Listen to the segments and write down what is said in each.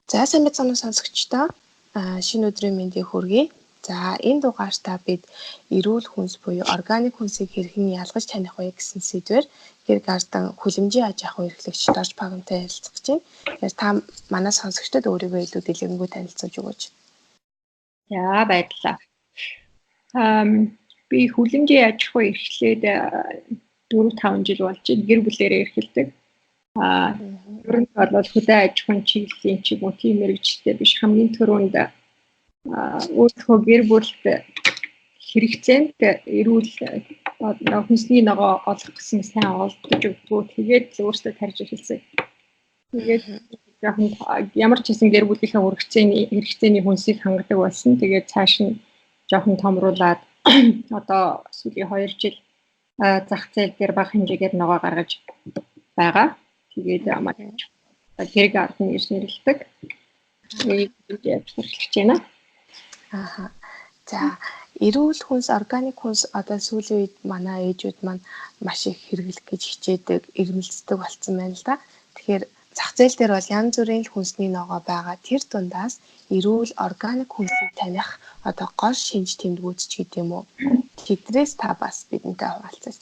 За сайн мэцэн сонсогчдоо шинэ өдрийн мэндийг хүргэе. За энэ дугаартаа бид эрүүл хүнс буюу органик хүнсийг хэрхэн ялгаж таних вэ гэсэн сэдвээр гэр гардан хүлэмжийн аж ахуй эрхлэгч Дорж Пагамтай ярилцах гэж байна. Тэгэхээр та манай сонсогчдод өөрийгөө илүү дэлгэрэнгүй танилцуулж өгөөч. За баярлалаа. Би хүлэмжийн аж ахуй эрхлээд 4-5 жил болж гэр бүлээрээ эрхэлдэг. Ер нь бол хөдөө аж ахуйн чиглэлийн ч юм уу тийм мэрэгчтэй биш, хамгийн түрүүнд өөрийнхөө гэр бүлд хэрэгцээнд эрүүл хүнсний ногоо олох гэсэн сайн олдож өгдгөө. Тэгээд өөртөө тарж эхэлсэн. Тэгээд ямар ч хэсэн гэр бүлийнхээ хэрэгцээний хүнсийг хангадаг болсон. Тэгээд цааш нь жоохон томруулаад одоо сүүлийн 2 жил зах зээл дээр бага хэмжээгээр ногоо гаргаж байгаа. Тэгээд гэр гардны гэж нэрлэдэг. Тэгээд хэрэглэж байна. За эрүүл хүнс, органик хүнс одоо сүүлийн үед манай ээжүүд маань маш их хэрэглэх гэж хичээдэг, эрмэлздэг болсон байна л да. Тэгэхээр зах зээл дээр бол янз бүрийн хүнсний ногоо байгаа. Тэр дундаас эрүүл органик хүнсийг таних одоо гол шинж тэмдгүүд ч гэдэг юм уу. Тэдрээс та бас бидэнтэй хуваалцаач.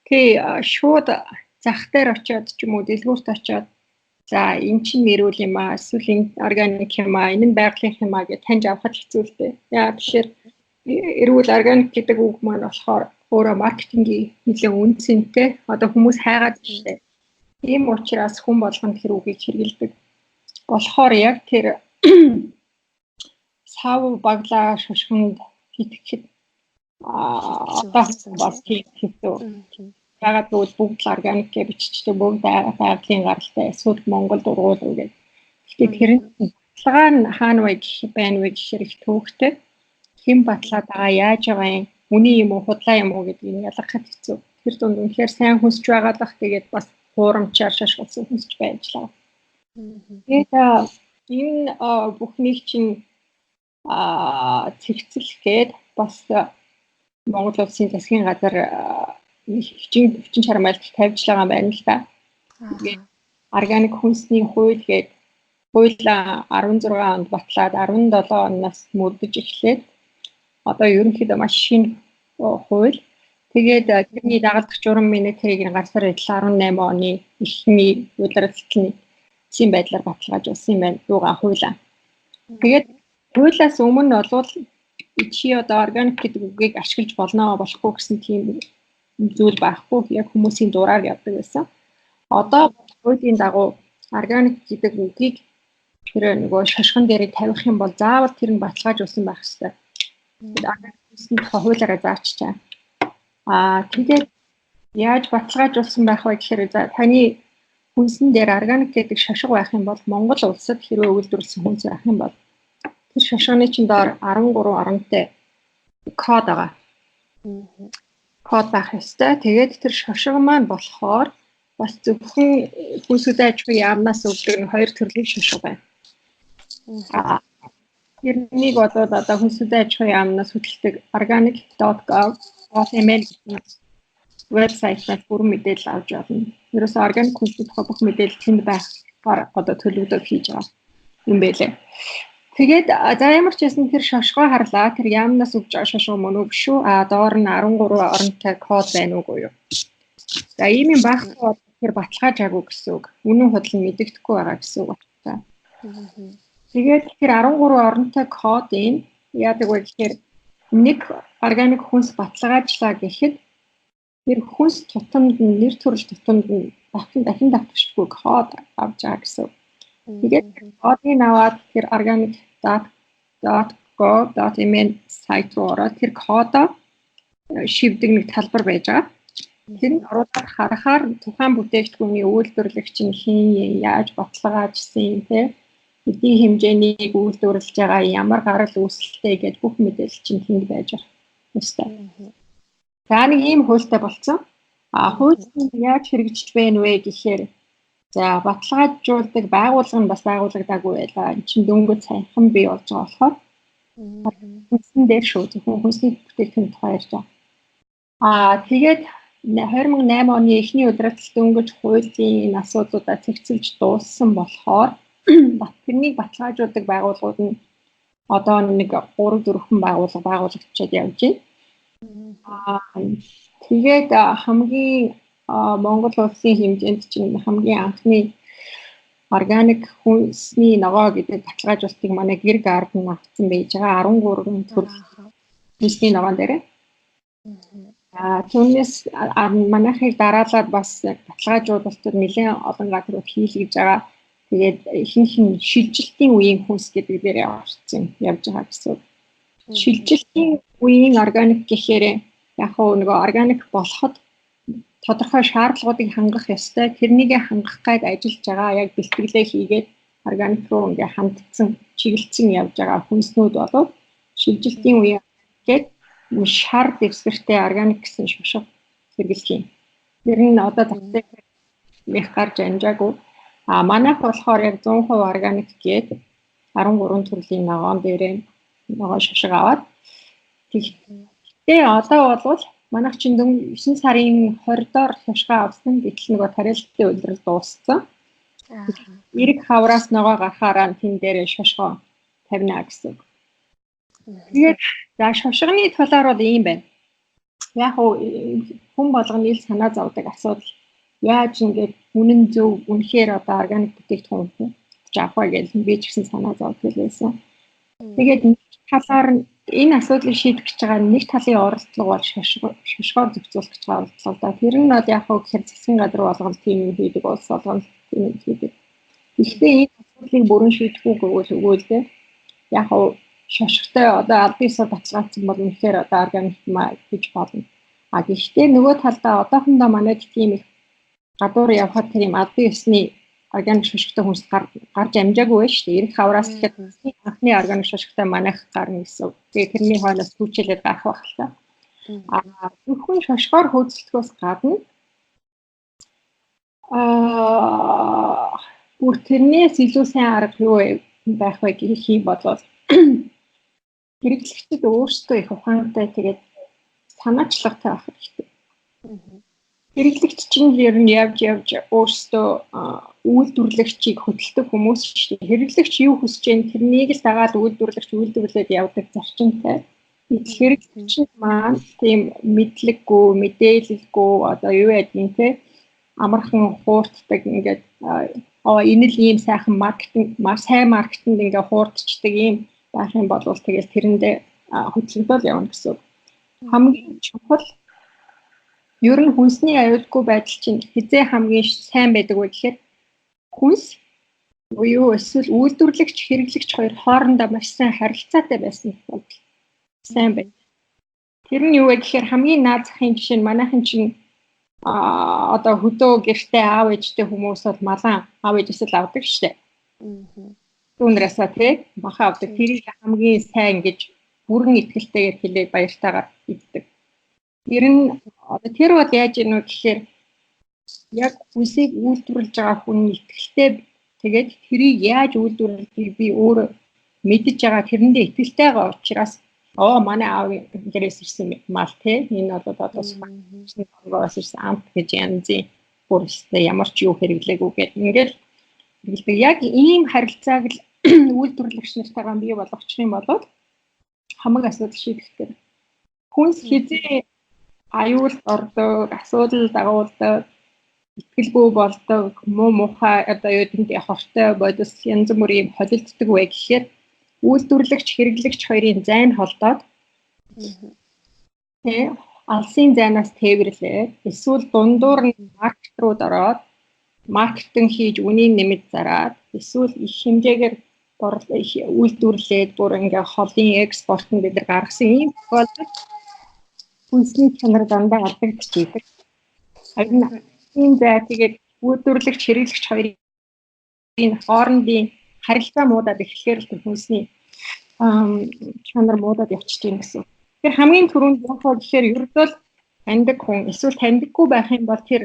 Тий, шууд зах дээр очиод ч юм уу дэлгүүрт очиод за эн чинь эрүүл юм аа, эсвэл органик юм аа, энэ нь байгалийн юм аа гэж таньж авахд хэцүү л дээ. Яа тэгэхээр эрүүл органик гэдэг үг маань болохоор өөрөө маркетингийн нэлээд үнцэнтэй. Одоо хүмүүс хайгаад байна. Ийм учраас хүн болгонд тэр үгийг хэрэглэдэг. Болохоор яг тэр сав баглаа шушгонд итгэхэд одоо бас тийм хэвээр ягаад гэвэл бүгд л органик гэж биччихдэг, бүгд байгалийн гаралтай эсвэл Монгол дургуул гэдэг. Тэгэхээр тэр нь баталгаа нь хаана вэ гэх байна вэ гэхээр их төвөгтэй. Хэн баталгаа байгаа, яаж байгаа юм, үний юм уу, худлаа юм уу гэдгийг ялгахад хэцүү. Тэр дунд үнэхээр сайн хүнсч байгаадах, тэгээд бас хуурамчаар шашгуулсан хүнсч байжлаа. Тэгээд энэ бүхнийг чинь цэгцлэхэд бас Монгол Улсын засгийн газар хүчин чармайлт тавьж байгаа юм байна л да. Тэгээд органик хүнсний хууль гээд хууль 16 онд батлаад 17 оноос мөрдөж эхлээд одоо ерөнхийдөө маш шинэ хууль. Тэгээд тэрний дагалдах журам минутыг гарсаар 18 оны эхний удирдлагын зэн байдлаар баталгаажуулсан юм байна. Дууга хуулаа. Тэгээд хуулиас өмнө бол чи одоо органик гэдэг үгийг ашиглаж болно болохгүй гэсэн тийм зүйл байхгүй. Яг хүмүүсийн дураар явдаг байсан. Одоо хуулийн дагуу органик гэдэг үгийг тэр нөгөө шашган дээр тавих юм бол заавал тэр нь баталгаажуулсан байх хэрэгтэй. Тэгээд органик хүнсний хуулиараа зааччаа. Тэгээд яаж баталгаажуулсан байх вэ гэхээр таны хүнсэн дээр органик гэдэг шашиг байх юм бол Монгол улсад хэрвээ үйлдвэрлэсэн хүнс байх юм бол тэр шашганы чинь доор 13 оронтой код байгаа. Код байх ёстой. Тэгээд тэр шашиг маань болохоор бас зөвхөн хүнсүүд аж ахуйн яамнаас өгдөг 2 төрлийн шашиг байна. Тэрнийг бодоод одоо хүнсүүд аж ахуйн яамнаас хөтэлдэг organic.gov.ml гэсэн вебсайтаас бүрэн мэдээлэл авч болно. Ерөөс органик хүнсүүд бүх мэдээлэл тэнд байхаар одоо төлөвлөлт хийж байгаа юм байлээ. Тэгээд за ямар ч байсан тэр шошгоо харлаа. Тэр яамнаас өгж байгаа шошгоо мөн үү биш үү? Доор нь 13 оронтой код байна уугүй юу? За ийм юм байхгүй тэр баталгаажаагүй гэсэн үг. Үнэн худал нь мэдэгдэхгүй байгаа гэсэн үг байна. Тэгээд тэр 13 оронтой кодын яадаг вэ гэхээр нэг органик хүнс баталгаажлаа гэхэд тэр хүнс тутамд нь нэр төрөл тутамд нь дахин давтчихгүй код авч байгаа гэсэн. Тэгээд кодыг аваад тэр organic.gov.ml сайт руу ороод тэр кодоо шивдэг нэг талбар байж байгаа. Тэр нь оруулаад харахаар тухайн бүтээгдэхүүний үйлдвэрлэгч нь хэн яаж баталгаажсан юм те эдийн хэмжээнийг үйлдвэрлэж байгаа ямар гарал үүсэлтэй гэж бүх мэдээлэл чинь тэнд байж байгаа. Өстой. За нэг ийм хуультай болсон. Хууль яаж хэрэгжиж байна вэ гэхээр за баталгаажуулдаг байгууллага нь бас байгуулагдаагүй байлаа. Энд чинь дөнгөж саяхан бий болж байгаа болохоор хүнсэн дээр шүү зөвхөн хүнсний бүтээгдэхүүн тухай ярьж байгаа. Тэгээд 2008 оны эхний удирдлагт дөнгөж хуулийн асуудлуудаа цэгцэлж дууссан болохоор тэрнийг баталгаажуулдаг байгууллагууд нь одоо нэг 3-4 байгуулагдчихад явж байна. Тэгээд хамгийн Монгол улсын хэмжээнд чинь хамгийн анхны органик хүнсний ногоо гэдэг баталгаажуулалтыг манай гэр гардн авсан байж байгаа 13 төрөл хүнсний ногоон дээр. Түүнээс манайхыг дараалаад бас баталгаажуулалтууд нэлээд олон газрууд хийлгэж байгаа. Тэгээд ихэнх шилжилтийн үеийн хүнс гэдэг дээр явж байгаа гэсэн. Шилжилтийн үеийн органик гэхээр яг нөгөө органик болоход тодорхой шаардлагуудыг хангах ёстой. Тэрнийг хангах гээд ажиллаж байгаа яг бэлтгэлээ хийгээд органик руу ингээ хандсан, чиглэлцэн явж байгаа хүнснүүд болоод шилжилтийн үеийн гээд шар дэвсгэртэй органик гэсэн шошго хэрэглэж байна. Тэр нь одоо татдаг их гарч амжаагүй. Манайх болохоор яг 100% органик гээд 13 төрлийн ногоон дээрээ ногоо шошго аваад тэгээ одоо бол манайх чинь 9 сарын 20-доор шошго авсан. Гэтэл нөгөө тарилтын үйлрэл дууссан. Эрэг хавраас ногоо гарахаараа тэн дээр шошго тавина гэсэн. Тэгээд за шошгоны талаар бол ийм байна. Яг хүн болгоны ил санаа зовдөг асуудал яаж ингээд үнэн зөв үнэхээр одоо органик бүтээгдэхүүн авах вэ гэж би ч гэсэн санаа зовдөг байсан. Тэгээд нэг талаар энэ асуудлыг шийдэх гэж байгаа нэг талын оролдлого бол шошгоор зөвцүүлэх гэж байгаа оролдлого да. Тэр нь бол яг гэхээр засгийн газар болгоно тийм юм хийдэг, улс болгоно тийм юм хийдэг. Гэхдээ энэ асуудлыг бүрэн шийдэх үгүйтэй яг шошготой одоо аль бие сод баталгаажсан бол үнэхээр одоо органик маа гэж болно. Гэхдээ нөгөө талдаа одоохондоо манайд тийм их гадуур явхад тэр юм аль бие усны органик шошготой хүнс гарч амжаагүй байна шүү дээ. Эрэх хавраас тэгэхээр анхны органик шошготой манайх гарна гэсэн. Тэгээ тэрний хойноос түүчээлээд гарах байх л та. Зөвхөн шошгоор хөөцөлдөхөөс гадна бүр тэрнээс илүү сайн арга юу байх вэ гэж хий бодлоо. Хэрэглэгчид өөрсдөө их ухаантай тэгээд санаачлагтай байх хэрэгтэй. Хэрэглэгч чинь ер нь явж өөрсдөө үйлдвэрлэгчийг хөдөлдөг хүмүүс шүү дээ. Хэрэглэгч юу хүсэж байна тэрнийг л дагаад үйлдвэрлээд явдаг зарчимтай. Хэрэглэгч маань тийм мэдлэггүй, мэдээлэлгүй одоо юу байдгийг те амархан хуурддаг ингээд энэ л ийм сайхан маркетинг, сайн маркетинд ингээ хуурдчихдаг ийм байх юм бол тэгэл тэрэндээ хөдөлгөөл явна гэсэн. Хамгийн чухал ер нь хүнсний аюулгүй байдал чинь хизээ хамгийн сайн байдаг вэ гэхээр хүнс буюу эсвэл үйлдвэрлэгч хэрэглэгч хоёр хоорондоо маш сайн харилцаатай байсан бол сайн байна. Тэр нь юу вэ гэхээр хамгийн наад захын жишээ нь манайхан чинь одоо хөдөө гэртээ аав ээжтэй хүмүүс бол малан аав ээжээс л авдаг шүү дээ. Түүнээсээ тий баха авдаг. Тэрийг хамгийн сайн гэж бүрэн итгэлтэйгээр хэлээд баяртайгаар иддэг. Тэр нь одоо тэр бол яаж ийм вэ гэхээр яг хүнсийг үйлдвэрлэж байгаа хүн итгэлтэй тэгээд тэрийг яаж үйлдвэрлэхийг би өөрөө мэдж байгаа тэрэндээ итгэлтэй байгаа учраас манай аав гэрээс ирсэн мал тий энэ бол одоо сонгоос ирсэн амт гэж янзын бүрэлдэхүүн ямар ч юу хэрэглээгүй гэдэг ингээд хэрэглэдэг. Яг ийм харилцааг л үйлдвэрлэгч нартайгаа бий болгочих юм бол хамаг асуудал шийдэгдэх. Хүнс хизээ аюулд ордог, асуудал дагуулдаг, итгэлгүй болдог, муу мухай одоо юу гэдэг хортой бодис янз бүрийн холилддог вэ гэхээр үйлдвэрлэгч хэрэглэгч хоёрын зайн холдоод алсын зайнаас тээвэрлээд эсвэл дундуур нь маркет руу ороод маркетинг хийж үнийг нэмж зараад эсвэл их хэмжээгээр үйлдвэрлээд бүр ингээ холын экспортын бид нар гаргасан ийм тохиолдолд хүнсний чанар дандаа алдагдчихийдэг. Харин энэ зай тэгээд үйлдвэрлэгч хэрэглэгч хоёрын хоорондын харилцаа муудаад эхлэхээр л хүнсний чанар муудаад явчихжээ гэсэн. Тэгэхээр хамгийн түрүүнд яахаа гэхээр ердөө таньдаг хүн эсвэл таньдаггүй байх юм бол тэр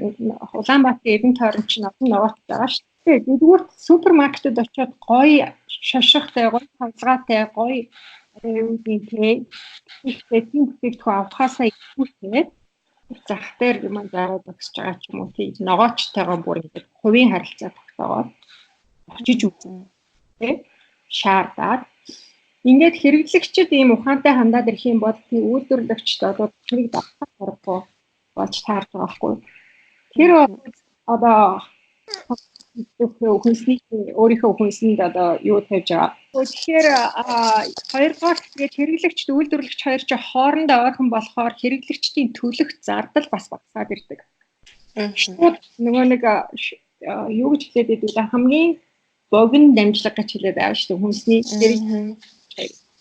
Улаанбаатарын Эрдэнэ тойрон чинь олон ногоот байгаа шүү дээ. Нэгдүгээр супермаркетад очиод гоё шошготой, гоё тавлгаатай, гоё тийм бүтээгдэхүүн авахаасаа ихтэй зах дээр юм зараад өгсөж байгаа ч юм уу тийм ногоочтойгоо бүр ингэ хувийн харилцаа тогтоогоод очиж үзэн. шаардаад ингээд хэрэглэгчид ийм ухаантай хандаад ирэх юм бол тийм үйлдвэрлэгчд одоо тэрийг давтах аргагүй болж таарч байгаа байхгүй. Тэр одоо өөрийнхөө хүнсэнд одоо юу тавьж байгаа. Тэгэхээр хоёрдугаар тэгээд хэрэглэгчд үйлдвэрлэгч хоёр ч хоорондоо ойрхон болохоор хэрэглэгчдийн төлөх зардал бас багасаад ирдэг. Шууд нөгөө нэг юу гэж хэлээд байдаг хамгийн богино дамжлага гэж хэлээд байгаа шүү дээ хүнсний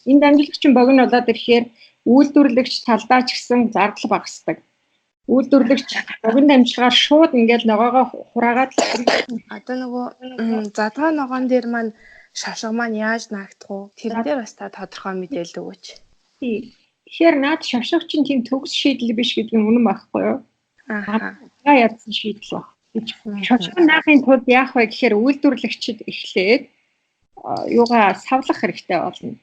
энэ дамжлагчийн богино болоод ирэхээр үйлдвэрлэгч талдаа ч гэсэн зардал багасдаг. Үйлдвэрлэгч богино дамжлагаар шууд ингээд ногоогоо хураагаад одоо нөгөө задгаа ногоон дээр маань шошго маань яаж наагдах вэ? Тэр дээр бас та тодорхой мэдээлэл өгөөч. Тэгэхээр наад шошго чинь тийм төгс шийдэл биш гэдэг нь үнэн байхгүй юу? Ядсан шийдэл баг. Шошго наахын тулд яах вэ гэхээр үйлдвэрлэгчид эхлээд юугаа савлах хэрэгтэй болно.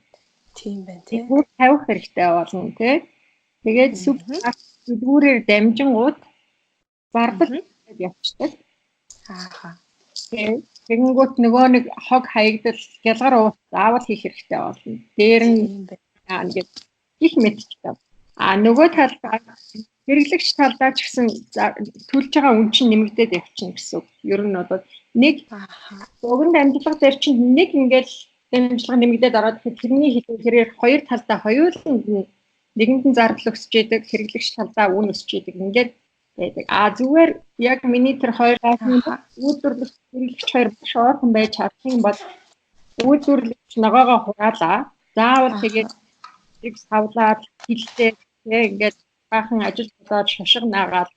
Тийм байна тий. Тавих хэрэгтэй болно тий. Тэгээд сүлгүүрээр дамжингууд зардал явчихдаг. Тэгэнгүүт нөгөө нэг хог хаягдал гялгар уус заавал хийх хэрэгтэй болно. Дээр нь ингээд их мэдчихдэг. Нөгөө талдаа хэрэглэгч талдаа ч гэсэн төлж байгаа үн чинь нэмэгдээд явчихна гэсэн. Ер нь бол нэг богино дамжлага дээр чинь нэг ингээд дамжлага нэмэгдээд ороод тэрний хэлэн тэрээр хоёр талдаа хоёуланд нэгэнд нь зардал өсөж идэг, хэрэглэгч талдаа үн өсөж идэг. Ингээд байдаг. Зүгээр яг миний тэр хоёр үйлдвэрлэгч хэрэглэгч хоёр маш ойрхон байж чадах юм бол үйлдвэрлэгч ногоогоо хураалаа. Заавал тэгээд их савлаад хилтэй ингээд баахан ажил болоод шошго наагаад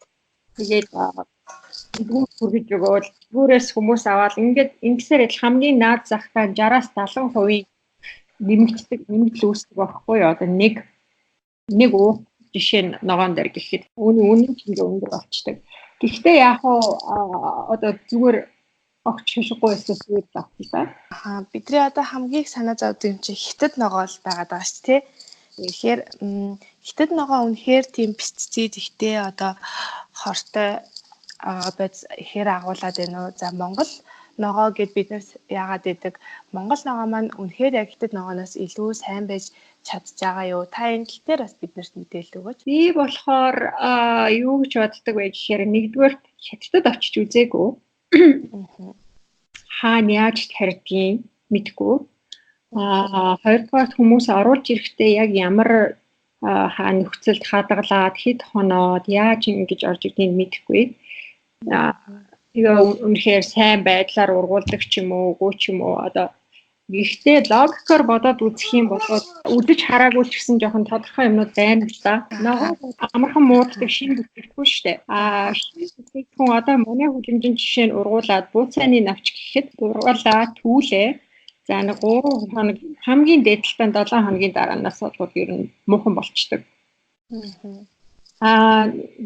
тэгээд дүүр хүргэж өгөөл дүүрээс хүмүүс аваад ингээд ингэсээр л хамгийн наад захтай 60-70% нэмэгдэл үүсдэг байхгүй юу? Одоо нэг уу жишээ нь ногоон дээр гэхэд үнэн чинь өндөр болчдөг. Гэхдээ яг одоо зүгээр огч шошгогүй эсвэл авчихсан. Бидний одоо хамгийн их санаа зовдөг юм чи хятад ногоо л байгаад байгаа шүү тий. Тэгэхээр хятад ногоо үнэхээр тийм пестицид ихтэй одоо хортой байц ихээр агуулад байна уу? За Монгол ногоо гэд бид нар яагаад гэдэг Монгол ногоо маань үнэхээр яг хятад ногооноос илүү сайн байж чадж байгаа юу? Та энэ тал дээр бас биднэрт мэдээлэл өгөөч. Би болохоор юу гэж боддог вэ гэхээр нэгдүгээр хятадд очиж үзээгүй. Хаана яаж тарьдгийг мэдгүй. Хоёрдугаар хүмүүс оруулж ирэхдээ яг ямар нөхцөлд хадгалаад хэд хоноод яаж ингэж орж ирдгийг мэдэхгүй. Тэгээ үнэхээр сайн байдлаар ургуулдаг ч юм уу, үгүй ч юм уу одоо гэхдээ логикоор бодоод үзэх юм бол үдэж хараагүй ч гэсэн жоохон тодорхой юмнууд байна л да. Ногоо амархан мууддаг шин бүтэхгүй шүү дээ. Шин бүтээгдэхүүн одоо манай хүлэмжийн жишээ нь ургуулад бууцааны навч гэхэд ургуулаад түүлээ. За нэг 3 хоног хамгийн дээдлээ 7 хоногийн дараанаас бол ер нь муухан болчдөг.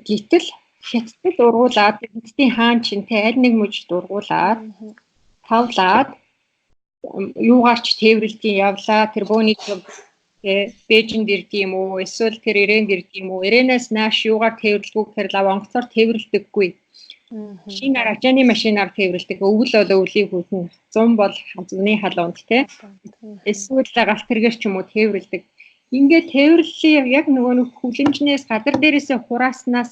Гэтэл хятадд ургуулад хятадын хаан чинтэй аль нэг мужид ургуулад тавлаад юугаар ч тээвэрлэдийн явлаа тэр бөөнийг Бээжинд ирдэг юм уу эсвэл тэр Ирэнд ирдэг юм уу Ирэнээс нааш юугаар тээвэрлэдэггүй тэр лав онгоцоор тээвэрлэдэггүй шинээр ачааны машинаар тээвэрлэдэг өвөл бол өвлийн хүүхэн 100 бол зуны халуунд те эсвэл галт тэргээр ч юм уу тээвэрлэдэг ингээд тээвэрлэлийн яг нөгөө нэг хүлэмжнээс гадар дээрээсээ хурааснаас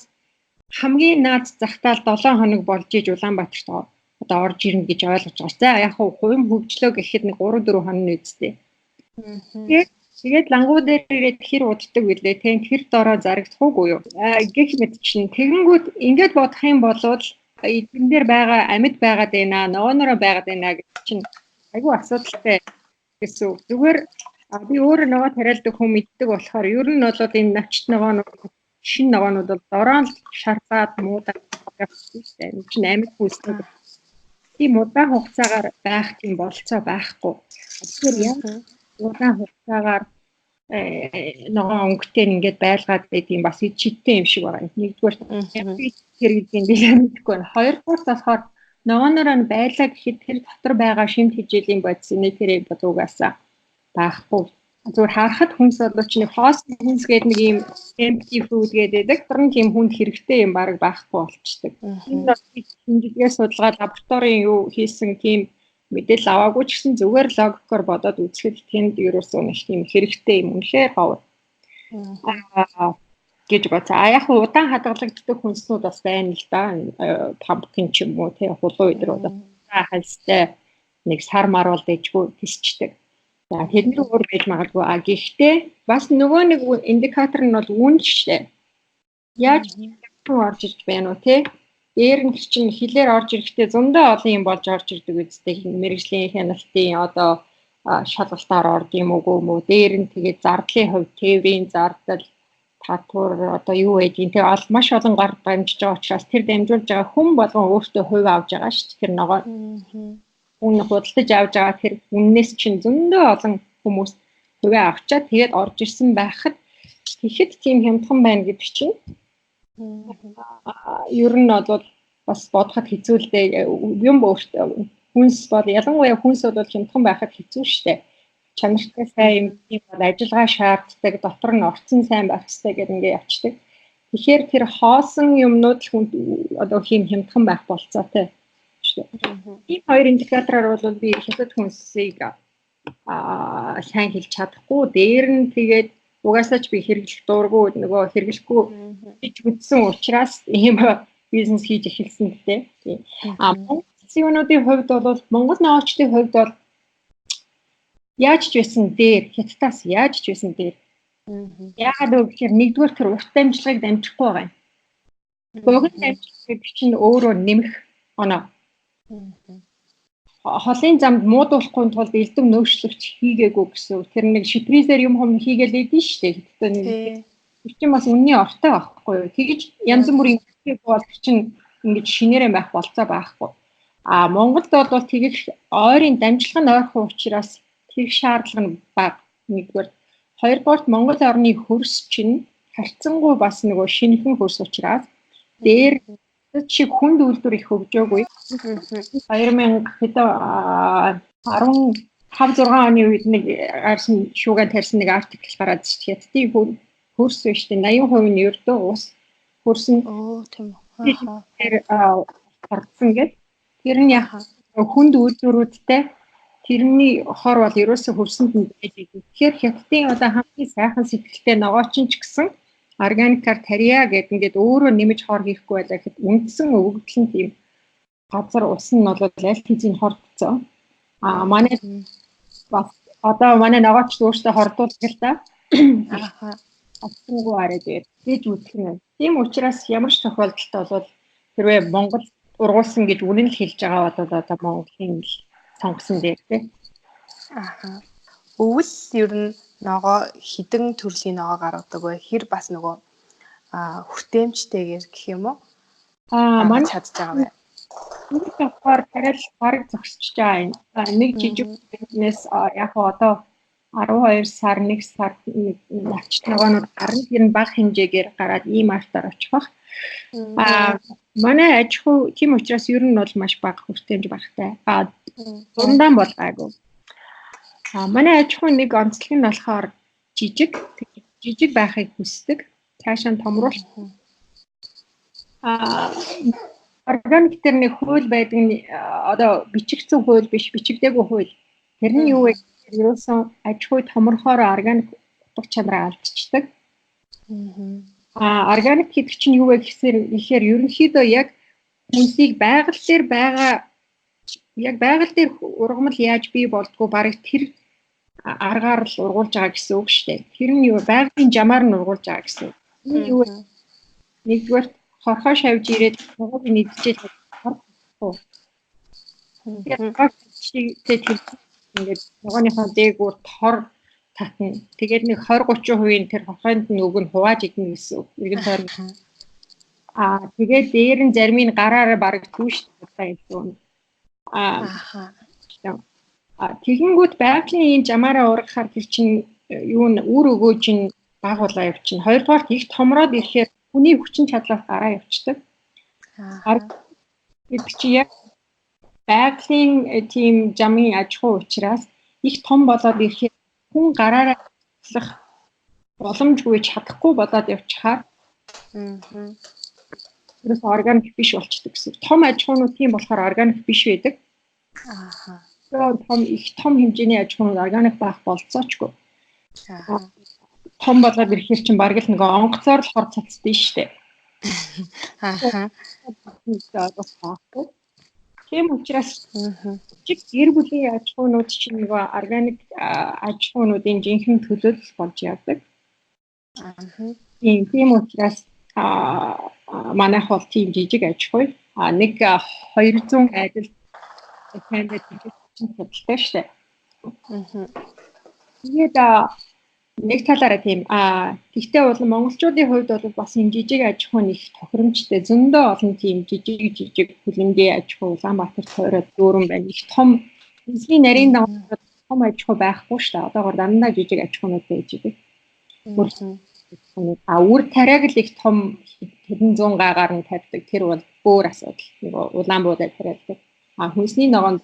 хамгийн наад захтаал 7 хоног болж иж Улаанбаатарт одоо орж ирнэ гэж ойлгож байгаа. За яг хувийн хөгжлөө гэхэд нэг 3-4 хоног үсттэй. Тэгээд лангуу дээр ирээд хэр уддаг вүлээ те тэр дороо зарагдах уугүй юу? Гэх мэт чинь тэгэнгүүт ингээд бодох юм бол эдгээр дээр байгаа амьд байгаад байна, ногоонороо байгаад байна гэж чинь айгүй асуудалтай гэсэн. Зүгээр би өөрөө ногоо тариалдаг хүн мэддэг болохоор ер нь бол энэ навчт ногоонууд шин ногоонууд бол дороо шарпаад муудаад явчихсан шүү дээ. Энэ чинь амьд хүнстэй. Тийм удаан хугацаагаар байх тийм болцоо байхгүй. Тэгэхээр яг удаан хугацаагаар ногоон өнгөтэй ингээд байлгаад байдгийн бас чидтэй юм шиг байна. Нэгдүгээр хэрэглэдгийг би мэдгүй байна. Хоёрдугаар болохоор ногоонороо байлаа гэхэд тэр дотор байгаа шимт хижээлийн бодис нэтэрээ бодуугаасаа байхгүй. Зүгээр харахад хүнс боловч нэг хоос хүнс гэдэг нэг юм empty food гэдэг тэр нь тийм хүнд хэрэгтэй юм баг байхгүй болчдөг. Энэ бол хэмжээгээ судалгаа лабораторийн юу хийсэн тийм мэдээлэл аваагүй ч гэсэн зүгээр логикоор бодоод үзэхэд тэнд ерөөсөө нэг тийм хэрэгтэй юм үнэхээр ховор. Гэж боцоо. Яг удаан хадгалагддаг хүнснүүд бас байна л да. Пампкин ч юм уу тий хулуу өдрөө хальстай нэг сар маруул дэжгүй тисчдэг. За тэдний өөр байж магадгүй. Гэхдээ бас нөгөө нэг индикатор нь бол үн шээ. Яаж орж ирж байна уу тий? Дээр нь чинь хилээр орж ирэхдээ зөндөө олон юм болж орж ирдэг үстэй мэрэгжлийн хяналтын одоо шалгалтаар орд юм уу мө дээр нь тэгээд зардлын хувь тээврийн зардал татвар одоо юу байдгийг тий маш олон гар дамжиж байгаа учраас тэр дамжуулж байгаа хүн болгон өөртөө хувь авж байгаа шүү дээ тэр ногоо үн худалдаж авж байгаа тэр үннээс чинь зөндөө олон хүмүүс хувь авчаад тэгээд орж ирсэн байхад тэгэхэд тийм хямдхан байна гэдэг чинь ер нь бол бас бодоход хэцүү л дээ юм өөртөө хүнс бол ялангуяа хүнс бол хямдхан байхад хэцүү шттэ чанартай сайн юм бол ажиллагаа шаарддаг дотор нь орцсон сайн байх хэрэгтэй гэдэг ингээ явцдаг тэгэхээр тэр хоосон юмнууд л хүн одоо хямдхан байх болцоотой шттэ ийм хоёр индикатороор бол би хятад хүнсийг сайн хэлж чадахгүй дээр нь тэгээд угаасаа ч би хэрэглэх дурггүй нөгөө хэрэглэхгүй гэж үзсэн учраас ийм бизнес хийж эхэлсэн гэдэг. Монголын хувьд бол Монгол ноолчдын хувьд бол яаж ч байсан дээр хятадаас яаж ч байсан дээр яагаад гэвэл нэгдүгээр тэр урт дамжлагыг дамжихгүй байгаа юм. Богино дамжлагыг чинь өөрөө нэмэх оноо. Холын замд муудуулахгүй тулд элдэв нөөцлөгч хийгээгүй гэсэн. Тэр нэг шипризээр юм хийгээл идэв шүү дээ. Хэвээ тэр чинь бас үнний ортой байхгүй юу. Тэгэж янз бүрийн бол чинь ингэж шинээрээ байх болцоо байхгүй. Монголд бол тэгэх ойрын дамжлага нь ойрхон учраас тэр шаардлага нь бага нэгдүгээр. Хоёрдугаар Монгол орны хөрс чинь харьцангуй бас нөгөө шинэхэн хөрс учраас дээр шиг хүнд үйлдвэр их хөгжөөгүй. 2015-16 оны үед нэг арсан шүүгэн тарьсан нэг артикл гараад ирчихээ. Хятадын хөрс биш дээ 80% нь ердөө ус хөрс нь тийм тэр орцсон гэдэг. Тэр нь яг хүнд үйлдвэрүүдтэй тэрний хор бол ерөөсөө хөрсөнд нь байж байгаа. Тэгэхээр хятадын одоо хамгийн сайхан сэтгэлтэй ногоочин ч гэсэн органикаар тарья гэдэг ингээд өөрөө нэмж хор хийхгүй байлаа гэхэд үндсэн өвөгдөл нь тийм газар ус нь бол аль хэзээ хордцоо. Манай бас одоо манай ногооч өөртөө хордуулдаг л да. Асуугүй арай гэж үзэх юм. Тийм учраас ямар ч тохиолдолд бол хэрвээ Монгол ургуулсан гэж үнэн л хэлж байгаа бол одоо Монголын сонгосон дээр тий. Өвөл ер нь ногоо хідэн төрлийн ногоо гаргадаг бай. Хэр бас нөгөө хүртээмжтэйгээр гэх юм уу? Манай чадж байгаа бай. Нэг давхар тарил бараг зогсож байгаа. Нэг жижиг бизнес яг одоо 12 сар 1 сар навч ногоонууд гарна. Тэр нь бага хэмжээгээр гараад ийм артаар очих. Манай аж ахуй тийм учраас ер нь бол маш бага хүртээмж багтай. Дундаа бол гайгүй. Манай аж ахуй нэг онцлог нь болохоор жижиг байхыг хүсдэг. Цаашаа томруулах. Органик дээр нэг хууль байдаг нь одоо бичигдсэн хууль биш, бичигдээгүй хууль. Тэр нь юу вэ? Ерөөсөн аж ахуй томорхоор органик утга чанараа алдчихдаг. Органик гэдэг чинь юу вэ гэхээр ерөнхийдөө яг хүнсийг байгаль дээр байгаа яг байгаль дээр ургамал яаж бий болдгоо барыг тэр аргаар л ургуулж байгаа гэсэн үг шүү дээ. Тэр нь юу байгалийн жамаар нь ургуулж байгаа гэсэн. Энэ юу вэ? Нэгдүгээр хорхоо шавж ирээд ногоог нэгдчихэж хорхоо. Ингээд ногооныхоо дээгүүр тор татна. Тэгээд нэг 20-30% тэр хорхоонд нь өг нь хувааж идэх гэсэн үг. Иргэн тойрон. Тэгээд дээр нь зарим нь гараараа бараг түүш тулаа гэсэн. Тэгэнгүүт байгалийн энэ жамаараа ургахаар тэр чинь юу н үр өгөөж нь багуулаа явчихна. Хоёрдугаар их томроод ирэхээр хүний хүчин чадлаас гараа явчихдаг. Гэдэг чи яг байгалийн тийм жамын аж ахуй учраас их том болоод ирэхээр хүн гараараа ажиллах боломжгүй чадахгүй болоод явчихаар ерөөс органик биш болчихдог гэсэн. Том аж ахуйнууд тийм болохоор органик биш байдаг. их том хэмжээний аж ахуйн органик байх болцоочгүй. Аа. Том болоод ирэхээр чинь бараг л нөгөө онгоцоор л хор цацдээ штэ. Аа. Тийм учраас жиг гэр бүлийн аж ахуйнууд чинь нөгөө органик аж ахуйнуудын жинхэнэ төлөөлөл болж явдаг. Тийм учраас манайх бол тийм жижиг аж ахуй. Нэг 200 адил тэмдэг чинь хөдөлтэй штэ. Тэгээд нэг талаараа тийм гэхдээ бол монголчуудын хувьд бол бас энэ жижиг аж ахуйн их тохиромжтой зөндөө олон тийм жижиг хөлөнгийн аж ахуй Улаанбаатар тойроод дүүрэн байна. Их том эзний нарийн даваа том аж ахуй байхгүй шүү дээ. Одоогоор дандаа жижиг аж ахуйнууд байж байгаа. Үр тариаг л их том хэдэн зуун гагаар нь тавьдаг. Тэр бол өөр асуудал. Нөгөө Улаанбуудад тариалдаг. Хүнсний ногоонд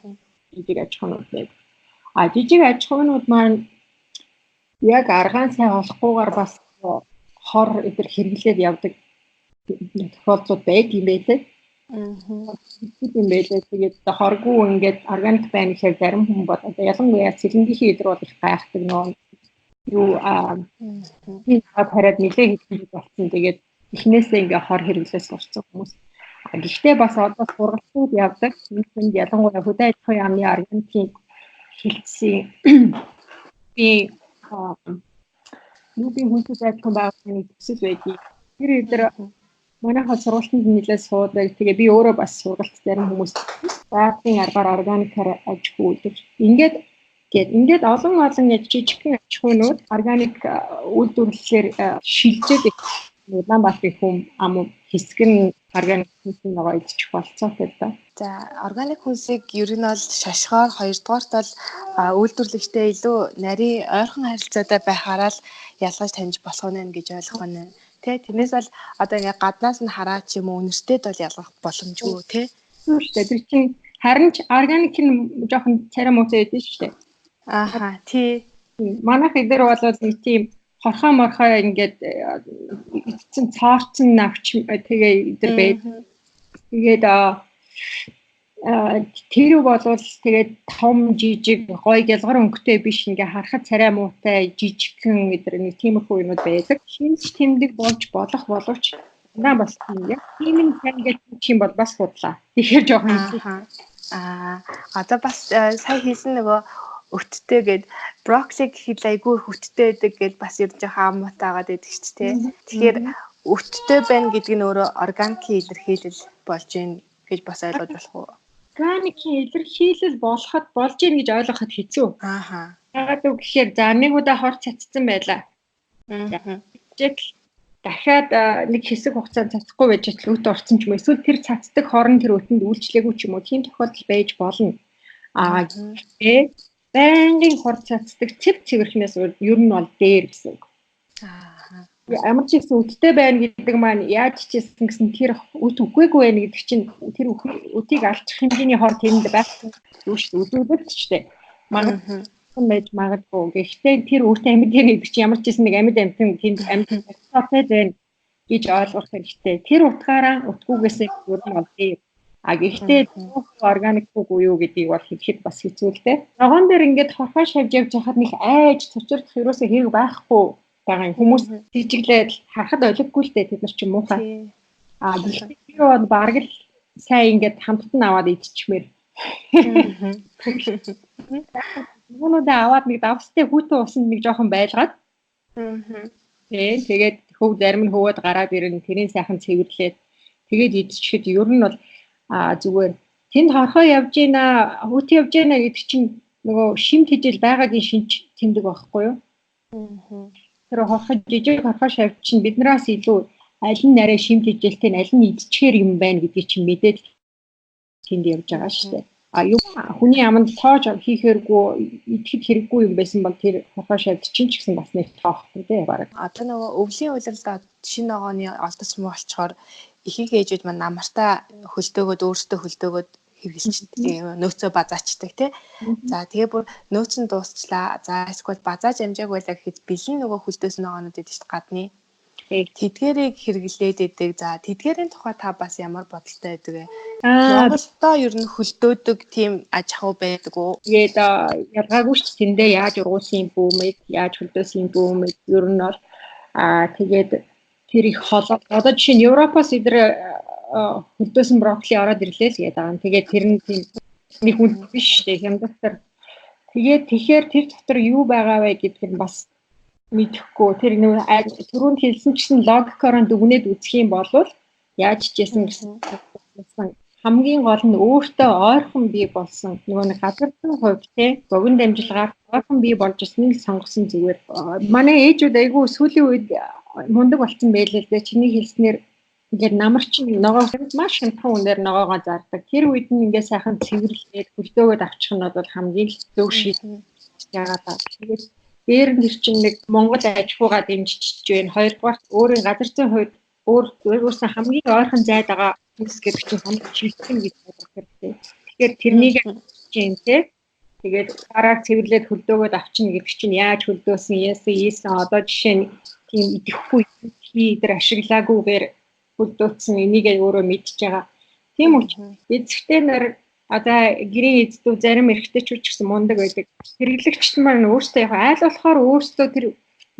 жижиг аж ахуйнууд байдаг. Жижиг аж ахуйнууд маань яг аргаан сайн болохгүйгээр бас хор өдр хэрэглээд явдаг тохиолдлууд байдаг юм байлээ. Тийм байлээ. Тэгээд хоргүй ингээд органик байна гэхээр зарим хүн бол ялангуяа цэлэнгийн өдр бол их гайхдаг нөө юу тийм хараад нэлээ хэдэн болсон. Тэгээд эхнээсээ ингээ хор хэрэглээс сурцсан хүмүүс. Гэхдээ бас одоо сургалтууд явдаг. Үүнд ялангуяа хөдөө аж ахуйн яамны органикийн хилцсэн би нүбийн хүнсний аж ахуйн байгууллагын төсөл байдгийг тэр өдөр манайхаа сургалтанд нэлээд суудаг. Тэгээ би өөрөө бас сургалт зарим хүмүүс байгалийн аргаар органикаар аж ахуй үүдэг. Ингээд олон жижигхэн аж ахуйнууд органик үйлдвэрлэлээр шилжээд Улаанбаатарын хүм ам хэсэг нь органик хүнсний ногоо идчих болцоотой да. За органик хүнсийг ер нь бол шашхоор хоёрдугаарт бол үйлдвэрлэгчтэй илүү нарийн ойрхон харилцаатай байхаараа л ялгаж таньж болох нь гэж ойлгох байна. Тэ тэрнээс бол одоо ингээ гаднаас нь хараад ч юм уу үнэртэд бол ялгах боломжгүй тэ. Шүү дээ. Тэр чинь харин ч органик нь жоохон царай муутай байдаг шүү дээ. Тий. Манайх эдгээр бол нэг тийм хорхоо морхоо ингээд эцэн цаарцсан навч тэгээ эдгээр байд. Тэгээд тэр болвол тэгээд том жижиг гоё гялгар өнгөтэй биш ингээ харахад царай муутай жижигхэн эдгээр нэг тиймэрхүү юмуд байдаг. Шинж тэмдэг болж болох боловч бас тийм яг тийм нэг ингээд юм бол бас худлаа. Тэгэхээр жоохон одоо бас сая хэлсэн нөгөө өттэй гээд брокколи гэхэд айгүй хөттэй байдаг гэж бас ер нь жоохон амуутаагаад байдаг ч тийм. Тэгэхээр өттэй байна гэдэг нь өөрөө органикийн илэрхийлэл болж гин гэж бас ойлгож болох уу? Органикийн илэрхийлэл болж гин гэж ойлгоход хэцүү. Яагаад гэвэл за нэг удаа хор цацсан байлаа. Дахиад нэг хэсэг хугацаанд цацахгүй байж л өт орсон ч юм уу. Эсвэл тэр цацдаг хорн тэр өтөнд үйлчлээгүй ч юм уу. Тийм тохиолдол байж болно. Байнгын хор цацдаг цэвэрхнээс ер нь бол дээр гэсэн. Ямар ч гэсэн үттэй байна гэдэг маань яаж чийсэн гэсэн тэр үт үгүйгүй байна гэдэг чинь тэр үтийг алчих хэмжээний хор тэнд байхгүй юу шүү дээ. Үзүүлэлт ч дээ. Магадгүй байж магадгүй. Гэхдээ тэр үт амьд гэдэг чинь ямар ч гэсэн нэг амьд амтэн тэнд амьд цацтай байна гэж ойлгох хэрэгтэй. Тэр утгаараа утгүйгээс ер нь бол дээр. Гэхдээ органик буюу юу гэдгийг бол хэлэхэд бас хэцүү л дээ. Ногоон дээр ингээд хорхоо шавж явж хахад нэг айж цочрох ерөөсөө хэрэг байхгүй байгаа хүмүүс жижиглээд харахад ойлгохгүй л дээ тэд нар ч муухай. Гэхдээ бол бараг л сайн ингээд хамтдан аваад идчихмээр. Нүгнүүдээ аваад нэг давстай хүүтэн усанд нэг жоохон байлгаад. Тэгээд хөв зарим нь хөвөд гараад ирэн тэрийн сайхан цэвэрлээд тэгээд идчихэхэд ер нь бол зүгээр тэнд хорхоо явж гинэ хүүт явж гинэ гэдэг чинь нөгөө шимт хижил байгаагийн шинж тэмдэг байхгүй юу? Тэр хорхоо жижиг хорхоо шавж чинь биднээс илүү аль нь нарийн шимт хижилтэй аль нь идчихээр юм байна гэдгийг чинь мэдээд тэнд явж байгаа шүү дээ. Юу хүний аманд тоож хийхээргүй идэхэд хэрэггүй юм байсан бол тэр хорхоо шавж чинь ч гэсэн бас нэг тоохгүй дээ бараг. Одоо нөгөө өвлийн улиралд шинэ ногооны олдоц муу болчоор ихийг ээжүүд маань намартаа хөлдөөгөөд өөртөө хөлдөөгөөд хэрэгжилчдэг нөөцөө базаачдаг тий. За тэгээ бүр нөөц нь дуусчлаа. За эсвэл базааж амжааг байлаа гэхэд бэлэн нөгөө хөлдөөс ногоонууд идэв шүү гадны. Тэдгэрийг хэрэглээд идэг. За тэдгэрийн тухай та бас ямар бодолтой байдаг вэ? Аа Монголдоо ер нь хөлдөөдөг тийм аж ахуй байдаг уу? тэгээд ялгаагүй ч тэндээ яаж ургуулсан юм бүүмэд яаж хөлдөөсөн юм бүүмэд ер нь бол тэгээд тэр их холоо одоо жишээ нь Европоос эдгээр хөлдөөсөн брокколи ороод ирлээ л гэдэг байгаа. Тэгээд тэр нь тийм нэг хүн биш шүү дээ хямдтар. Тэгээд тэгэхээр тэр дотор юу байгаа вэ гэдгийг бас мэдэхгүй. Тэр нэг түрүүнд хэлсэн чинь логикоор дүгнээд үзэх юм бол яаж ч яасан гэсэн хамгийн гол нь өөртөө ойрхон бий болсон нөгөө нэг газартай хувь те богино дамжлагаар ойрхон бий болж ирснийг сонгосон зүгээр. Манай ээжүүд айгүй сүүлийн үед мундаг болсон байлээ л дээ. Чиний хэлснээр ингээд намар чинь ногоо маш хямдхан үнээр ногоогоо зардаг. Тэр үед нь ингээд сайхан цэвэрлээд хөлдөөгөөд авчих нь бол хамгийн зөв шийдэл яагаад та. Тэгээд дээр нь чинь нэг Монгол аж ахуйгаа дэмжиж байна. Хоёрдугаар өөрийн газар зүйн хувьд өөрөөсөө хамгийн ойрхон зайд байгаа хүмүүс гэдэг чинь хамгийн шилжсэн гэж бодох хэрэгтэй. Тэгэхээр тэрнийг чинь те тэгээд дараа цэвэрлээд хөлдөөгөөд авчна гэдэг чинь яаж хөлдөөсөн ийсэн одоо жишээ нь тийм идэхгүй идэр ашиглаагүйгээр хөлдөөцсөн энийг өөрөө мэдчихэж байгаа. Тийм учраас эзэгтэй нар одоо гэрийн эзэдүү зарим эрэгтэйчүүд ч гэсэн мундаг байдаг. Хэрэглэгчд маань өөрсдөө яг аль болохоор өөрсдөө тэр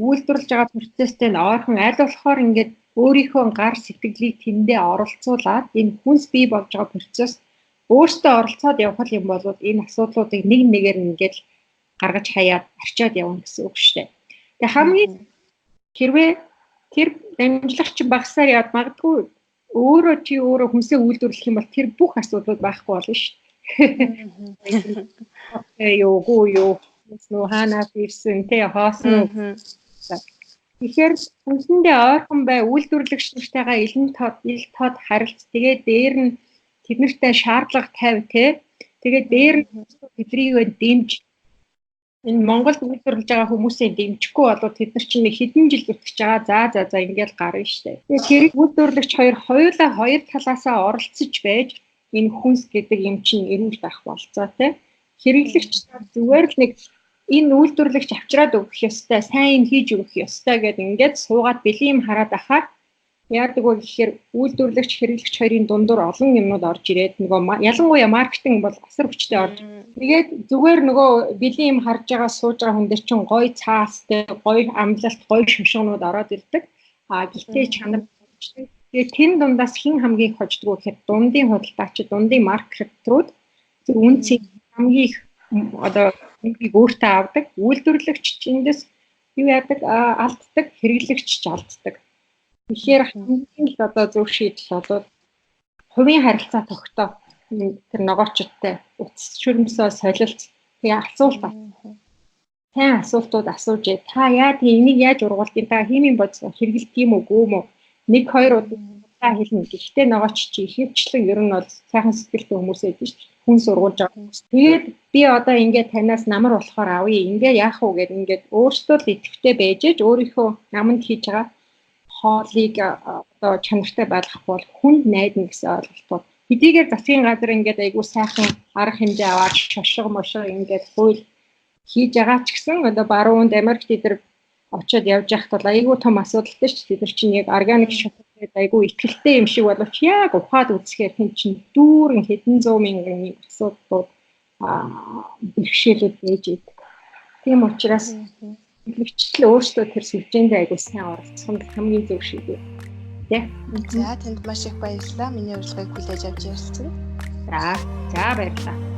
үйлдвэрлэж байгаа процесстэй нь ойрхон аль болохоор ингээд өөрийнхөө гар сэтгэлийг тэндээ оролцуулаад энэ хүнс бий болж байгаа процесс өөртөө оролцоод явах юм бол энэ асуудлуудыг нэг нэгээр ингээд гаргаж хаяад арчаад явна гэсэн үг шүү дээ. Тэгээ хамгийн хэрвээ тэр дамжлагч багасаар яад магадгүй өөрөө хүнсээ үйлдвэрлэх юм бол тэр бүх асуудлууд байхгүй болно шүү дээ. Юу нөө ханаа ирсэн тэ хоосон. Тэгэхээр хүнсэндээ ойрхон бай үйлдвэрлэгч нартайгаа ил тод харилц тэгээд дээр нь тэднэртэй шаардлага тавь те тэгээд дээр нь тэдрийг дэмж энэ Монголд үйлдвэрлэж байгаа хүмүүсээ дэмжихгүй болоод тэд нар чинь хэдэн жил зүтгэж байгаа за ингээл гарна штэ. Тэгээд тэрийг үйлдвэрлэгч хоёулаа хоёр талаасаа оролцож байж энэ хүнс гэдэг юм чинь эрүүл байх болцоо те. Хэрэглэгч зүгээр л нэг энэ үйлдвэрлэгч авчраад өгөх ёстой, сайн хийж өгөх ёстой гэдэг ингээд суугаад бэлэм хараад ахаар яадаг вэ гэхээр үйлдвэрлэгч хэрэглэгч хоёрын дундуур олон юмнууд орж ирээд нөгөө ялангуяа маркетинг бол асар хүчтэй орж. Тэгээд зүгээр нөгөө бэлэм харж байгаа сууж байгаа хүн дээр чинь гоё цаастай, гоё амлалт, гоё шимшгнүүд ороод ирдэг. Гэхдээ чанар тэгээд тэн дундаас хэн хамгийн их хождгоо гэхээр дундын худалдаач, дундын маркетрууд тэр үнцийг хамгийн их одоо нэг өөртөө авдаг, үйлдвэрлэгч эндээс юу яадаг алддаг, хэрэглэгч ч алддаг. Тэгэхээр хамгийн л одоо зөв шийдэл бол хувийн харилцаа тогтоо тэр ногоочтой утас шүрмсөө солилц тэгээ асуулт сайн асуултууд асууж та яа энийг яаж ургуулдیں۔ Та химийн бодис хэрэглэх юм уу гүм үү? Нэг хоёр удаа хэлнэ. Гэхдээ ногооч чи ихэвчлэн ер нь бол сайхан сэтгэлтэй хүмүүс байдаг шүү дээ. Хүн сургуулж байгаа хүмүүс. Тэгээд би одоо ингээд танаас намар болохоор авъя. Ингээ яах вэ гэд ингээд өөртөө л идэвхтэй байж өөрийнхөө наманд хийж байгаа хоолыг одоо чанартай байлгах бол хүнд найдна гэсэн ойлголтууд. Хэдийгээр засгийн газар ингээд айгүй сайхан арга хэмжээ аваад шошго мошго ингээд хууль хийж байгаа ч гэсэн одоо баруунд Америкт эдэр очиод явж байхад бол айгүй том асуудалтай шүү дээ. Тэр чинь яг органик шоколад айгүй ихтгэлтэй юм шиг боловч яг ухаад үзэхээр хэн чинь дүүрэн хэдэн зуун мянган асуудлууд бэрхшээлүүд байж идэг. Тийм учраас хэрэглэгчл өөрсдөө тэр сүлжээнд айгүй сайн оролцох нь хамгийн зөв шийдвэр. Тэ. За танд маш их баярлалаа. Миний урилгыг хүлээж авч ярилцсан. За баярлалаа.